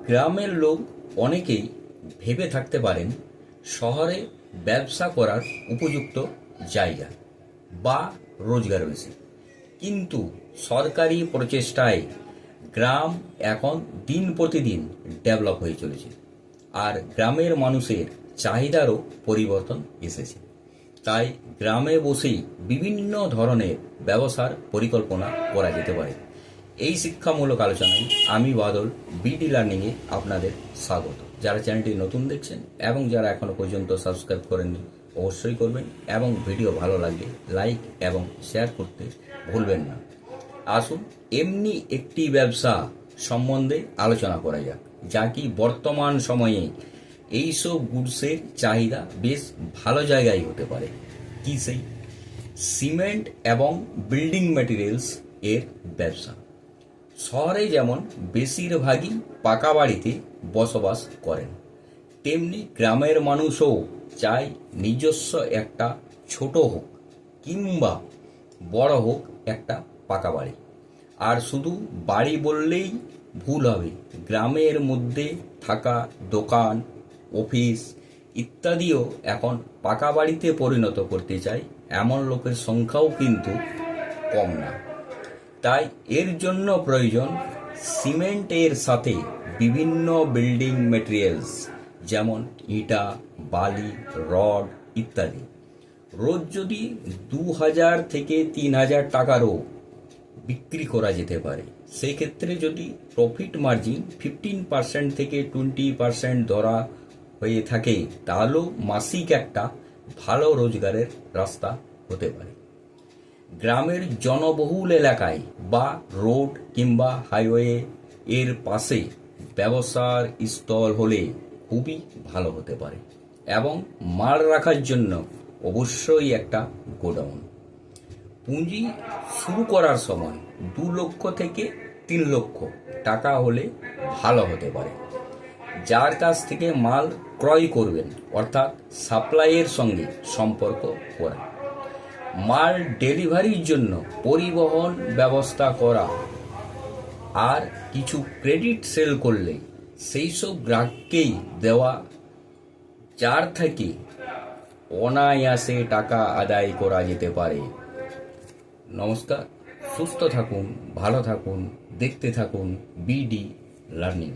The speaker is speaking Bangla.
গ্রামের লোক অনেকেই ভেবে থাকতে পারেন শহরে ব্যবসা করার উপযুক্ত জায়গা বা রোজগার বেশি, কিন্তু সরকারি প্রচেষ্টায় গ্রাম এখন দিন প্রতিদিন ডেভেলপ হয়ে চলেছে, আর গ্রামের মানুষের চাহিদারও পরিবর্তন এসেছে। তাই গ্রামে বসেই বিভিন্ন ধরনের ব্যবসার পরিকল্পনা করা যেতে পারে। এই শিক্ষামূলক আলোচনায় আমি বাদল বিডি লার্নিংয়ে আপনাদের স্বাগত। যারা চ্যানেলটি নতুন দেখছেন এবং যারা এখনো পর্যন্ত সাবস্ক্রাইব করেননি অবশ্যই করবেন, এবং ভিডিও ভালো লাগলে লাইক এবং শেয়ার করতে ভুলবেন না। আসুন এমনি একটি ব্যবসা সম্বন্ধে আলোচনা করা যাক, যা কি বর্তমান সময়ে এইসব গুডসের চাহিদা বেশ ভালো জায়গায় হতে পারে। কি সেই সিমেন্ট এবং বিল্ডিং ম্যাটেরিয়ালস এর ব্যবসা। শহরে যেমন বেশিরভাগই পাকা বাড়িতে বসবাস করেন, তেমনি গ্রামের মানুষও চায় নিজস্ব একটা ছোট হোক কিংবা বড় হোক একটা পাকা বাড়ি। আর শুধু বাড়ি বললেই ভুল হবে, গ্রামের মধ্যে থাকা দোকান, অফিস ইত্যাদিও এখন পাকা বাড়িতে পরিণত করতে চায় এমন লোকের সংখ্যাও কিন্তু কম না। তাই এর জন্য প্রয়োজন সিমেন্টের সাথে বিভিন্ন বিল্ডিং ম্যাটেরিয়ালস, যেমন ইটা, বালি, রড ইত্যাদি। রোজ যদি 2000 থেকে 3000 টাকারও বিক্রি করা যেতে পারে, সেই ক্ষেত্রে যদি প্রফিট মার্জিন 15% থেকে 20% ধরা হয়ে থাকে, তাহলেও মাসিক একটা ভালো রোজগারের রাস্তা হতে পারে। গ্রামের জনবহুল এলাকায় বা রোড কিংবা হাইওয়ে এর পাশে ব্যবসার স্থল হলে খুবই ভালো হতে পারে, এবং মাল রাখার জন্য অবশ্যই একটা গোডাউন। পুঁজি শুরু করার সময় 2 লক্ষ থেকে 3 লক্ষ টাকা হলে ভালো হতে পারে। যার কাছ থেকে মাল ক্রয় করবেন, অর্থাৎ সাপ্লাইয়ের সঙ্গে সম্পর্ক করা, মাল ডেলিভারির জন্য পরিবহন ব্যবস্থা করা, আর কিছু ক্রেডিট সেল করলে সেই সব গ্রাহককেই দেওয়া, যার থেকে অনায়াসে টাকা আদায় করা যেতে পারে। নমস্কার, সুস্থ থাকুন, ভালো থাকুন, দেখতে থাকুন বিডি লার্নিং।